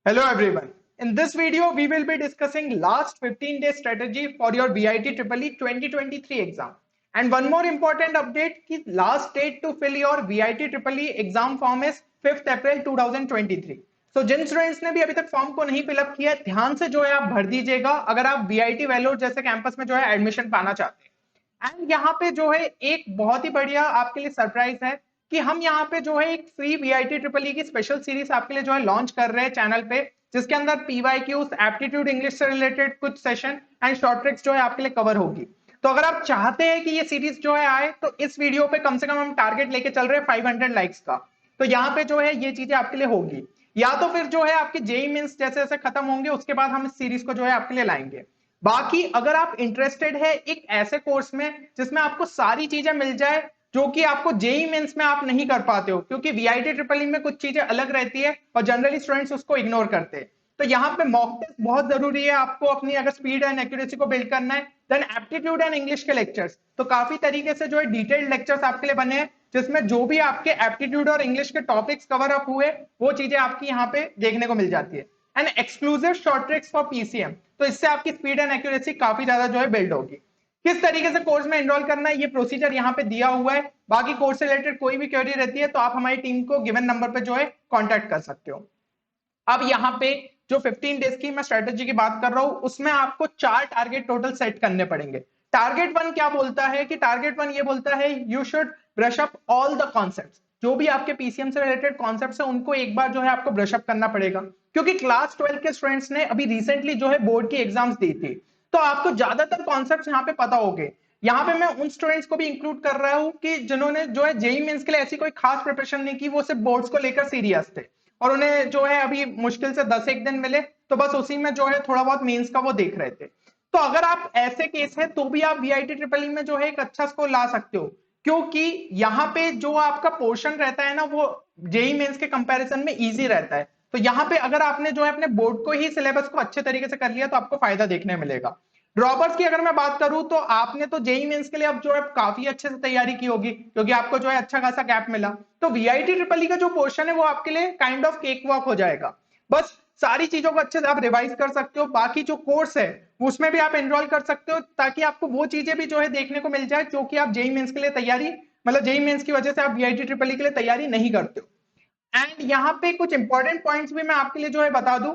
Hello everyone. In this video, we will be discussing last 15-day strategy for your VIT EEE 2023 exam. And one more important update कि last date to fill your VIT EEE exam form is 5th April 2023. So Jin students ने भी अभी तक form को नहीं fill up किया है, ध्यान से जो है आप भर दीजिएगा अगर आप VIT वेलोर जैसे कैंपस में जो है एडमिशन पाना चाहते हैं। एंड यहाँ पे जो है एक बहुत ही बढ़िया आपके लिए सरप्राइज है कि हम यहाँ पे जो है एक फ्री वीआईटी ट्रिपल ई की स्पेशल सीरीज आपके लिए जो है लॉन्च कर रहे हैं चैनल पे, जिसके अंदर पीवाईक्यूज, एप्टीट्यूड इंग्लिश से रिलेटेड कुछ सेशन एंड शॉर्ट ट्रिक्स जो है आपके लिए कवर होगी। तो अगर आप चाहते हैं कि ये सीरीज जो है आए तो इस वीडियो पे कम से कम हम टारगेट लेके चल रहे हैं 500 लाइक्स का। तो यहाँ पे जो है ये चीजें आपके लिए होगी, या तो फिर जो है आपके जेई मींस जैसे जैसे खत्म होंगे उसके बाद हम इस सीरीज को जो है आपके लिए लाएंगे। बाकी अगर आप इंटरेस्टेड है एक ऐसे कोर्स में जिसमें आपको सारी चीजें मिल जाए जो कि आपको जेई मेंस में आप नहीं कर पाते हो, क्योंकि वीआईटी ट्रिपल ई में कुछ चीजें अलग रहती है और जनरली स्टूडेंट्स उसको इग्नोर करते हैं। तो यहाँ पे मॉक टेस्ट बहुत जरूरी है आपको अपनी अगर स्पीड एंड एक्यूरेसी को बिल्ड करना है। देन एप्टीट्यूड एंड इंग्लिश के लेक्चर्स तो काफी तरीके से जो है डिटेल्ड लेक्चर्स आपके लिए बने हैं, जिसमें जो भी आपके एप्टीट्यूड और इंग्लिश के टॉपिक्स कवर अप हुए वो चीजें आपकी यहाँ पे देखने को मिल जाती है। And exclusive short tricks for PCM, तो इससे आपकी स्पीड एंड एक्यूरेसी काफी ज्यादा जो है बिल्ड होगी। किस तरीके से कोर्स में एनरोल करना है ये प्रोसीजर यहाँ पे दिया हुआ है। बाकी कोर्स से रिलेटेड कोई भी क्वेरी रहती है तो आप हमारी टीम को गिवन नंबर पे जो है कांटेक्ट कर सकते हो। अब यहाँ पे जो 15 डेज की मैं स्ट्रेटेजी की बात कर रहा हूं उसमें आपको 4 टारगेट टोटल सेट करने पड़ेंगे। टारगेट 1 क्या बोलता है कि टारगेट 1 ये बोलता है you should brush up all the concepts. जो भी आपके पीसीएम से रिलेटेड कॉन्सेप्ट्स है उनको एक बार जो है आपको ब्रश अप करना पड़ेगा, क्योंकि क्लास 12 के स्टूडेंट्स ने अभी रिसेंटली जो है बोर्ड की एग्जाम्स दी थी, तो आपको ज्यादातर कॉन्सेप्ट्स यहाँ पे पता होंगे। यहाँ पे मैं उन स्टूडेंट्स को भी इंक्लूड कर रहा हूँ कि जिन्होंने जो है जेई मेंस के लिए ऐसी कोई खास प्रिपरेशन नहीं की, वो सिर्फ बोर्ड्स को लेकर सीरियस थे और उन्हें जो है अभी मुश्किल से 10 एक दिन मिले, तो बस उसी में जो है थोड़ा बहुत मेंस का वो देख रहे थे। तो अगर आप ऐसे केस है तो भी आप वीआईटी ट्रिपल ई में जो है एक अच्छा स्कोर ला सकते हो, क्योंकि यहाँ पे जो आपका पोर्शन रहता है ना वो जेई मेंस के कंपैरिजन में इजी रहता है। तो यहाँ पे अगर आपने जो है अपने बोर्ड को ही सिलेबस को अच्छे तरीके से कर लिया तो आपको फायदा देखने मिलेगा। ड्रॉपर्स की अगर मैं बात करूं तो आपने तो जेई मेंस के लिए अब जो है काफी अच्छे से तैयारी की होगी, क्योंकि आपको जो है अच्छा खासा गैप मिला। तो वीआईटी ट्रिपल ई का जो पोर्शन है वो आपके लिए काइंड ऑफ केक वॉक हो जाएगा। बस सारी चीजों को अच्छे से आप रिवाइज कर सकते हो, बाकी जो कोर्स है उसमें भी आप एनरोल कर सकते हो ताकि आपको वो चीजें भी जो है देखने को मिल जाए जो कि आप जेई मेंस के लिए तैयारी, मतलब जेई मेंस की वजह से आप वीआईटी ट्रिपल ई के लिए तैयारी नहीं करते हो। एंड यहाँ पे कुछ इंपॉर्टेंट पॉइंट्स भी मैं आपके लिए जो है बता दूं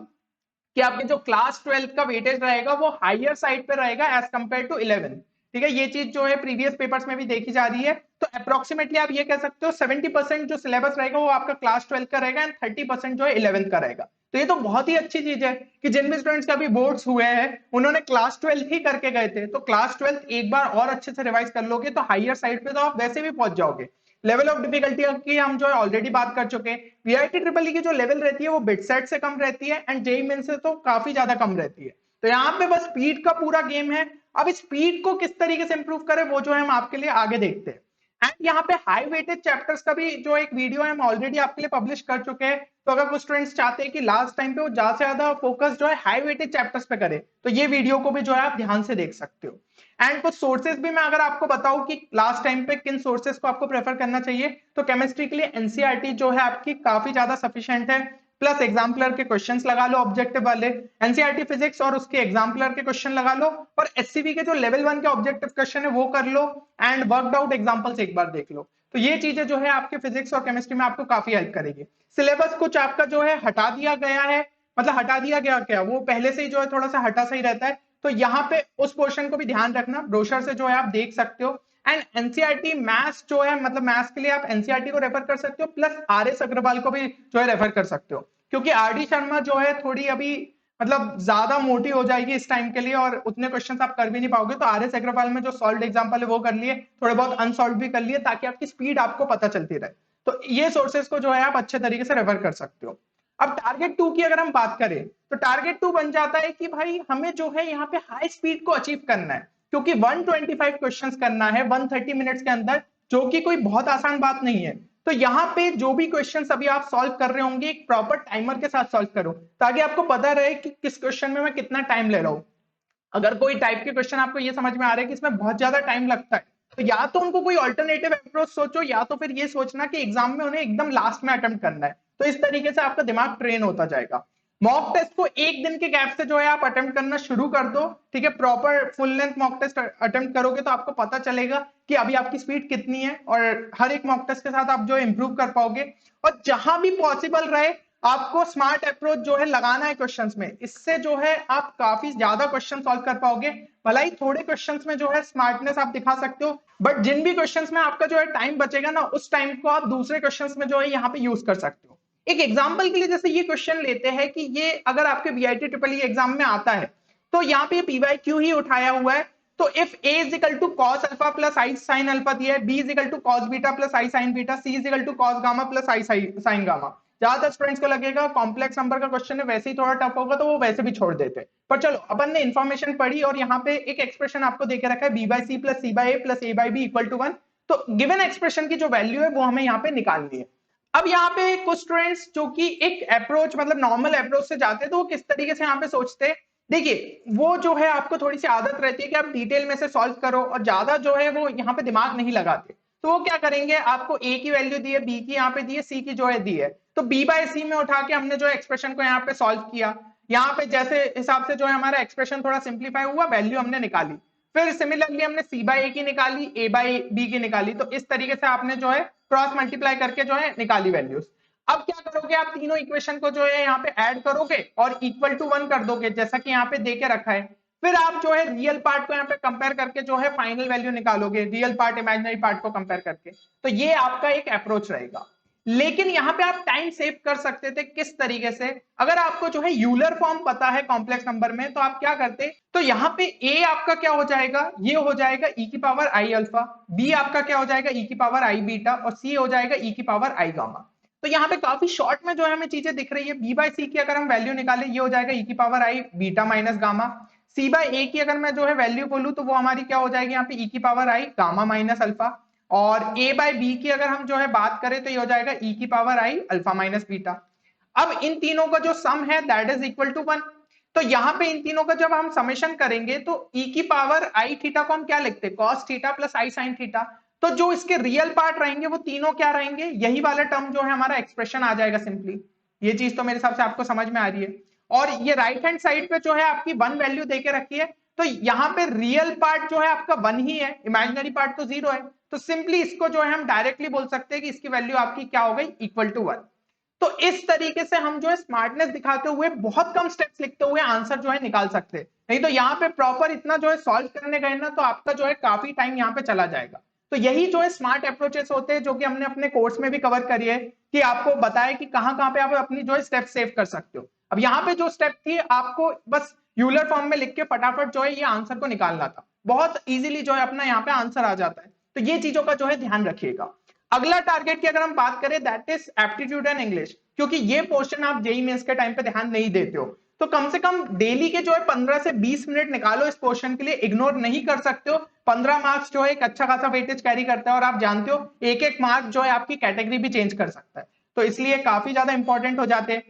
कि आपके जो क्लास 12 का वेटेज रहेगा वो हायर साइड पे रहेगा एज कंपेयर टू 11। ठीक है, ये चीज जो है प्रीवियस पेपर्स में भी देखी जा रही है। तो अप्रोक्सीमेटली आप ये कह सकते हो 70% जो सिलेबस रहेगा वो आपका क्लास 12 का रहेगा एंड 30% जो है 11 का रहेगा। तो ये तो बहुत ही अच्छी चीज है कि जिन भी स्टूडेंट्स का भी बोर्ड्स हुए हैं उन्होंने क्लास 12 ही करके गए थे, तो क्लास 12 एक बार और अच्छे से रिवाइज कर लोगे तो हायर साइड पे तो आप वैसे भी पहुंच जाओगे। लेवल ऑफ डिफिकल्टी की हम जो है ऑलरेडी बात कर चुके हैं। वीआईटी ट्रिपल ई की जो लेवल रहती है वो बिट सेट से कम रहती है एंड जेई मेन से तो काफी ज्यादा कम रहती है। तो यहाँ पे बस स्पीड का पूरा गेम है। अब स्पीड को किस तरीके से इंप्रूव करें वो जो है हम आपके लिए आगे देखते हैं। एंड यहाँ पे हाई वेटेज चैप्टर्स का भी जो एक वीडियो है हम ऑलरेडी आपके लिए पब्लिश कर चुके हैं। तो अगर कुछ स्टूडेंट्स चाहते हैं कि लास्ट टाइम पे वो ज्यादा से ज्यादा फोकस जो है हाई वेटेज चैप्टर्स पे करे तो ये वीडियो को भी जो है आप ध्यान से देख सकते हो। एंड कुछ सोर्सेज भी मैं अगर आपको बताऊं कि लास्ट टाइम पे किन सोर्सेज को आपको प्रेफर करना चाहिए, तो केमिस्ट्री के लिए एनसीईआरटी जो है आपकी काफी ज्यादा सफिशिएंट है, प्लस एग्जाम्पलर के क्वेश्चंस लगा लो ऑब्जेक्टिव वाले। एनसीईआरटी फिजिक्स और उसके एग्जाम्पलर के क्वेश्चन लगा लो और एचसीवी के जो लेवल 1 के ऑब्जेक्टिव क्वेश्चन है वो कर लो एंड वर्कड आउट एग्जांपल्स एक बार देख लो। तो ये चीजें जो है आपके फिजिक्स और केमिस्ट्री में आपको काफी हेल्प करेगी। सिलेबस कुछ आपका जो है हटा दिया गया है, मतलब हटा दिया गया क्या, वो पहले से ही जो है थोड़ा सा हटा सही रहता है। तो यहाँ पे उस पोर्शन को भी ध्यान रखना, ब्रोशर से जो है आप देख सकते हो। एंड एनसीईआरटी मैथ्स जो है, मतलब मैथ्स के लिए आप एनसीईआरटी को रेफर कर सकते हो, प्लस आरएस अग्रवाल को भी जो है रेफर कर सकते हो, क्योंकि आरडी शर्मा जो है थोड़ी अभी मतलब ज्यादा मोटी हो जाएगी इस टाइम के लिए और उतने क्वेश्चन आप कर भी नहीं पाओगे। तो आरएस अग्रवाल में जो सॉल्व एग्जाम्पल है वो कर लिए, थोड़े बहुत अनसॉल्व भी कर लिए, ताकि आपकी स्पीड आपको पता चलती रहे। तो ये सोर्सेज को जो है आप अच्छे तरीके से रेफर कर सकते हो। अब टारगेट 2 की अगर हम बात करें तो टारगेट 2 बन जाता है कि भाई हमें जो है यहाँ पे हाई स्पीड को अचीव करना है, क्योंकि 125 क्वेश्चंस करना है 130 मिनट्स के अंदर, जो कि कोई बहुत आसान बात नहीं है। तो यहाँ पे जो भी क्वेश्चंस अभी आप सॉल्व कर रहे होंगे एक प्रॉपर टाइमर के साथ सॉल्व करो, ताकि आपको पता रहे कि किस क्वेश्चन में मैं कितना टाइम ले रहा हूँ। अगर कोई टाइप के क्वेश्चन आपको ये समझ में आ रहा है कि इसमें बहुत ज्यादा टाइम लगता है, तो या तो उनको कोई ऑल्टरनेटिव अप्रोच सोचो, या तो फिर ये सोचना कि एग्जाम में उन्हें एकदम लास्ट में अटेम्प्ट करना है। तो इस तरीके से आपका दिमाग ट्रेन होता जाएगा। मॉक टेस्ट को एक दिन के गैप से जो है आप अटेम्प्ट करना शुरू कर दो, ठीक है। Proper full length mock test attempt करोगे तो आपको पता चलेगा कि अभी आपकी स्पीड कितनी है, और हर एक मॉक टेस्ट के साथ आप जो है इंप्रूव कर पाओगे। और जहां भी पॉसिबल रहे आपको स्मार्ट अप्रोच जो है लगाना है क्वेश्चंस में, इससे जो है आप काफी ज्यादा क्वेश्चन सॉल्व कर पाओगे। भला ही थोड़े क्वेश्चंस में जो है स्मार्टनेस आप दिखा सकते हो, बट जिन भी क्वेश्चंस में आपका जो है टाइम बचेगा ना, उस टाइम को आप दूसरे क्वेश्चंस में जो है यहाँ पे यूज कर सकते हो। एक एग्जाम्पल के लिए जैसे ये क्वेश्चन लेते हैं कि ये अगर आपके बीआईटी ट्रिपल ई एग्जाम में आता है, तो यहाँ पे पीवाईक्यू ही उठाया हुआ है। तो if a is equal to cos alpha plus i sine alpha दिया है, b is equal to cos beta plus i sine beta, c is equal to cos gamma plus i sine gamma. ज्यादातर students को लगेगा complex number का question है, वैसे ही थोड़ा tough होगा तो वो वैसे भी छोड़ देते, पर चलो अपन ने इन्फॉर्मेशन पढ़ी और यहाँ पे एक एक्सप्रेशन आपको देके रखा है b by c plus c by a plus a by b equal to 1। तो गिवन एक्सप्रेशन की जो वैल्यू है वो हमें यहाँ पे निकालनी है। अब यहाँ पे कुछ स्टूडेंट्स जो कि एक अप्रोच मतलब नॉर्मल अप्रोच से जाते हैं, तो वो किस तरीके से यहाँ पे सोचते हैं, देखिए वो जो है आपको थोड़ी सी आदत रहती है कि आप डिटेल में से सॉल्व करो और ज्यादा जो है वो यहाँ पे दिमाग नहीं लगाते। तो वो क्या करेंगे, आपको ए की वैल्यू दी है, बी की यहाँ पे दी है, सी की जो है दी है, तो बी बाय सी में उठा के हमने जो एक्सप्रेशन को यहाँ पे सॉल्व किया। यहाँ पे जैसे हिसाब से जो है हमारा एक्सप्रेशन थोड़ा सिंप्लीफाई हुआ, वैल्यू हमने निकाली। फिर सिमिलरली हमने सी बाय ए की निकाली, ए बाय बी की निकाली। तो इस तरीके से आपने जो है क्रॉस मल्टीप्लाई करके जो है निकाली वैल्यूज। अब क्या करोगे, आप तीनों इक्वेशन को जो है यहाँ पे ऐड करोगे और इक्वल टू 1 कर दोगे, जैसा कि यहाँ पे देके रखा है। फिर आप जो है रियल पार्ट को यहाँ पे कंपेयर करके जो है फाइनल वैल्यू निकालोगे, रियल पार्ट इमेजिनरी पार्ट को कंपेयर करके। तो ये आपका एक अप्रोच रहेगा। लेकिन यहाँ पे आप टाइम सेव कर सकते थे किस तरीके से, अगर आपको जो है यूलर फॉर्म पता है कॉम्प्लेक्स नंबर में, तो आप क्या करते, तो यहाँ पे ए आपका क्या हो जाएगा, ये हो जाएगा ई की पावर आई अल्फा, बी आपका क्या हो जाएगा ई की पावर आई बीटा, और सी हो जाएगा ई की पावर आई गामा। तो यहाँ पे काफी शॉर्ट में जो है हमें चीजें दिख रही है। बी बाई सी की अगर हम वैल्यू निकाले, ये हो जाएगा ई की power i beta minus gamma. C by A की अगर मैं जो है वैल्यू बोलूं, तो वो हमारी क्या हो जाएगी यहाँ पे ई की पावर आई गामा माइनस अल्फा। और ए बाई बी की अगर हम जो है बात करें, तो ये हो जाएगा ई की पावर आई अल्फा माइनस बीटा। अब इन तीनों का जो सम है दैट इज इक्वल टू 1। तो यहाँ पे इन तीनों का जब हम समेशन करेंगे, तो ई की पावर आई थीटा को हम क्या लिखते हैं, cos theta plus i sine theta. तो जो इसके रियल पार्ट रहेंगे वो तीनों क्या रहेंगे, यही वाला टर्म जो है हमारा एक्सप्रेशन आ जाएगा सिंपली। ये चीज तो मेरे हिसाब से आपको समझ में आ रही है। और ये राइट हैंड साइड पे जो है आपकी 1 वैल्यू देके रखी है, तो यहाँ पे रियल पार्ट जो है आपका 1 ही है, इमेजिनरी पार्ट तो 0 है। तो सिंपली इसको जो है हम डायरेक्टली बोल सकते हैं कि इसकी वैल्यू आपकी क्या हो गई, इक्वल टू 1। तो इस तरीके से हम जो है स्मार्टनेस दिखाते हुए बहुत कम स्टेप्स लिखते हुए आंसर जो है निकाल सकते हैं। नहीं तो यहाँ पे प्रॉपर इतना जो है सॉल्व करने गए ना, तो आपका जो है काफी टाइम यहाँ पे चला जाएगा। तो यही जो है स्मार्ट अप्रोचेस होते हैं, जो कि हमने अपने कोर्स में भी कवर करी है, कि आपको बताया कि कहाँ कहाँ पे आप अपनी जो है स्टेप सेव कर सकते हो। अब यहाँ पे जो स्टेप थी, आपको बस यूलर फॉर्म में लिख के फटाफट जो है ये आंसर को निकालना था। बहुत इजीली जो है अपना यहाँ पे आंसर आ जाता है। तो ये चीजों का जो है ध्यान रखिएगा। अगला टारगेट की अगर हम बात करें, that is aptitude and English. क्योंकि ये पोर्शन आप जेईई मेंस के टाइम पे ध्यान नहीं देते हो, तो कम से कम डेली के जो है 15 से 20 मिनट निकालो इस पोर्शन के लिए, इग्नोर नहीं कर सकते हो। 15 मार्क्स जो है एक अच्छा खासा वेटेज कैरी करता है, और आप जानते हो एक एक मार्क जो है आपकी कैटेगरी भी चेंज कर सकता है, तो इसलिए काफी ज्यादा इंपॉर्टेंट हो जाते हैं।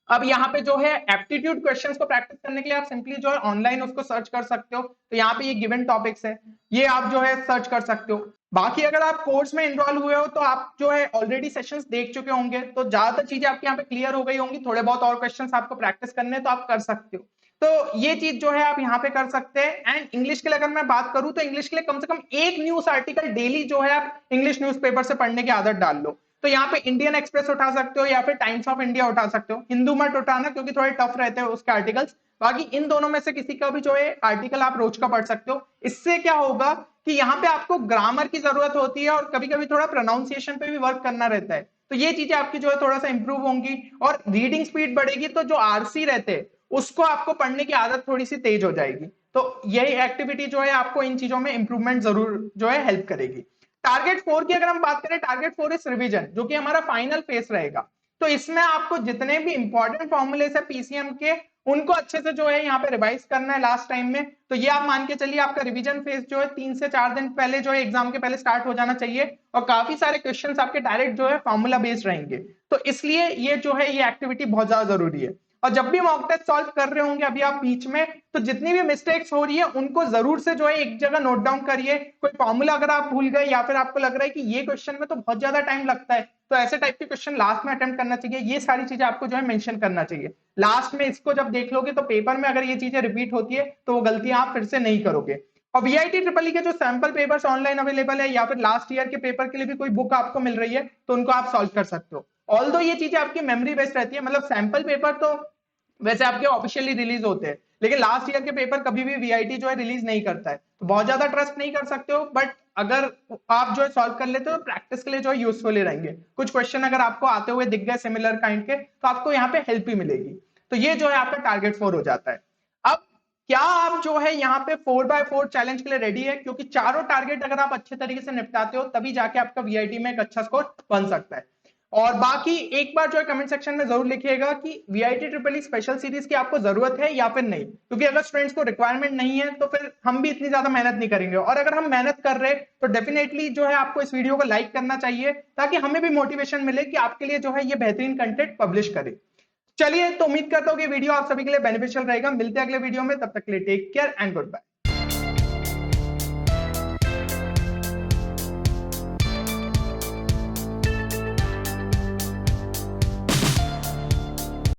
अब यहाँ पे जो है एप्टीट्यूड क्वेश्चंस को प्रैक्टिस करने के लिए आप सिंपली जो है ऑनलाइन उसको सर्च कर सकते हो। तो यहाँ पे ये गिवन टॉपिक्स है, ये आप जो है सर्च कर सकते हो। बाकी अगर आप कोर्स में इनरोल हुए हो, तो आप जो है ऑलरेडी सेशंस देख चुके होंगे, तो ज्यादातर चीजें आपके यहाँ पे क्लियर हो गई होंगी। थोड़े बहुत और क्वेश्चंस आपको प्रैक्टिस करने हैं तो आप कर सकते हो। तो ये चीज जो है आप यहाँ पे कर सकते हैं। एंड इंग्लिश के लिए अगर मैं बात करूं, तो इंग्लिश के लिए कम से कम एक न्यूज आर्टिकल डेली जो है आप इंग्लिश न्यूज़पेपर से पढ़ने की आदत डाल लो। तो यहाँ पे इंडियन एक्सप्रेस उठा सकते हो, या फिर टाइम्स ऑफ इंडिया उठा सकते हो। हिंदू मत उठाना, क्योंकि थोड़े टफ रहते हैं उसके आर्टिकल्स। बाकी इन दोनों में से किसी का भी जो है आर्टिकल आप रोज का पढ़ सकते हो। इससे क्या होगा कि यहाँ पे आपको ग्रामर की जरूरत होती है, और कभी कभी थोड़ा प्रोनाउंसिएशन पे भी वर्क करना रहता है। तो ये चीजें आपकी जो है थोड़ा सा इंप्रूव होंगी, और रीडिंग स्पीड बढ़ेगी, तो जो आरसी रहते हैं उसको आपको पढ़ने की आदत थोड़ी सी तेज हो जाएगी। तो यही एक्टिविटी जो है आपको इन चीजों में इंप्रूवमेंट जरूर जो है हेल्प करेगी। टारगेट 4 की अगर हम बात करें, टारगेट 4 इज रिवीजन, जो कि हमारा फाइनल फेस रहेगा। तो इसमें आपको जितने भी इंपॉर्टेंट फॉर्मूलेस है पीसीएम के, उनको अच्छे से जो है यहाँ पे रिवाइज करना है लास्ट टाइम में। तो ये आप मान के चलिए आपका रिवीजन फेज जो है 3 से 4 दिन पहले जो है एग्जाम के पहले स्टार्ट हो जाना चाहिए, और काफी सारे क्वेश्चंस आपके डायरेक्ट जो है फॉर्मूला बेस्ड रहेंगे। तो इसलिए ये जो है ये एक्टिविटी बहुत ज्यादा जरूरी है। और जब भी मॉक टेस्ट सॉल्व कर रहे होंगे अभी आप बीच में, तो जितनी भी मिस्टेक्स हो रही है उनको जरूर से जो है एक जगह नोट डाउन करिए। कोई फॉर्मूला अगर आप भूल गए या फिर आपको लग रहा है कि ये क्वेश्चन में तो बहुत ज्यादा टाइम लगता है, तो ऐसे टाइप के क्वेश्चन लास्ट में अटेम्प्ट करना चाहिए। ये सारी चीजें आपको जो है मेंशन करना चाहिए लास्ट में। इसको जब देख लोगे तो पेपर में अगर ये चीजें रिपीट होती है तो वो गलतियां आप फिर से नहीं करोगे। और वीआईटी ट्रिपल ई के जो सैंपल पेपर्स ऑनलाइन अवेलेबल है या फिर लास्ट ईयर के पेपर के लिए भी कोई बुक आपको मिल रही है तो उनको आप सॉल्व कर सकते हो। ऑल्दो ये चीजें आपकी मेमोरी बेस्ड रहती है, मतलब सैंपल पेपर तो वैसे आपके ऑफिशियली रिलीज होते हैं, लेकिन लास्ट ईयर के पेपर कभी भी वीआईटी जो है रिलीज नहीं करता है, तो बहुत ज्यादा ट्रस्ट नहीं कर सकते हो। बट अगर आप जो है सॉल्व कर लेते हो प्रैक्टिस के लिए जो है यूजफुल ही रहेंगे। कुछ क्वेश्चन अगर आपको आते हुए दिख गए सिमिलर काइंड के तो आपको यहाँ पे हेल्प ही मिलेगी। तो ये जो है आपका टारगेट 4 हो जाता है। अब क्या आप जो है यहाँ पे 4x4 चैलेंज के लिए रेडी है? क्योंकि चारों टारगेट अगर आप अच्छे तरीके से निपटाते हो तभी जाके आपका वीआईटी में एक अच्छा स्कोर बन सकता है। और बाकी एक बार जो है कमेंट सेक्शन में जरूर लिखिएगा कि VIT triple E special series की आपको जरूरत है या फिर नहीं, क्योंकि अगर स्टूडेंट्स को रिक्वायरमेंट नहीं है तो फिर हम भी इतनी ज्यादा मेहनत नहीं करेंगे। और अगर हम मेहनत कर रहे हैं तो डेफिनेटली जो है आपको इस वीडियो को लाइक करना चाहिए ताकि हमें भी मोटिवेशन मिले कि आपके लिए जो है ये बेहतरीन कंटेंट पब्लिश करें। चलिए, तो उम्मीद करता हूँ कि वीडियो आप सभी के लिए बेनिफिशियल रहेगा। मिलते हैं अगले वीडियो में, तब तक के लिए take care and good bye.